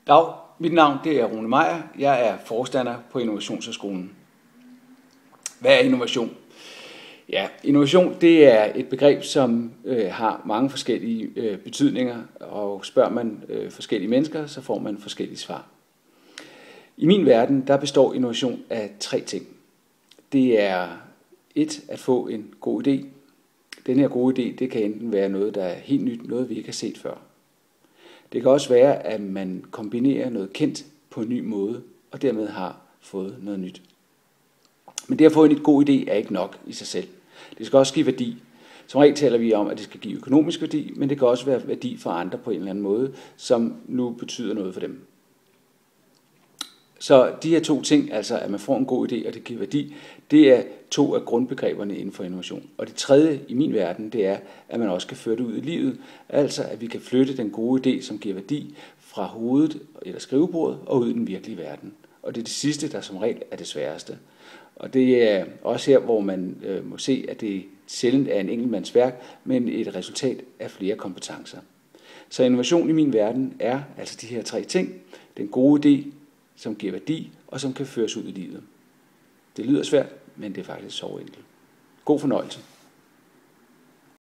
Dag, mit navn det er Rune Meier. Jeg er forstander på Innovationshøjskolen. Hvad er innovation? Ja, innovation det er et begreb, som har mange forskellige betydninger, og spørger man forskellige mennesker, så får man forskellige svar. I min verden, der består innovation af 3 ting. Det er 1. At få en god idé. Den her gode idé, det kan enten være noget, der er helt nyt, noget vi ikke har set før. Det kan også være, at man kombinerer noget kendt på en ny måde, og dermed har fået noget nyt. Men det at få en god idé er ikke nok i sig selv. Det skal også give værdi. Som regel taler vi om, at det skal give økonomisk værdi, men det kan også være værdi for andre på en eller anden måde, som nu betyder noget for dem. Så de her 2 ting, altså at man får en god idé og det giver værdi, det er 2 af grundbegreberne inden for innovation. Og det tredje i min verden, det er, at man også kan føre det ud i livet. Altså at vi kan flytte den gode idé, som giver værdi, fra hovedet eller skrivebordet og ud i den virkelige verden. Og det er det sidste, der som regel er det sværeste. Og det er også her, hvor man må se, at det sjældent er en enkeltmands værk, men et resultat af flere kompetencer. Så innovation i min verden er altså de her 3 ting. Den gode idé, som giver værdi, og som kan føres ud i livet. Det lyder svært, men det er faktisk så enkelt. God fornøjelse.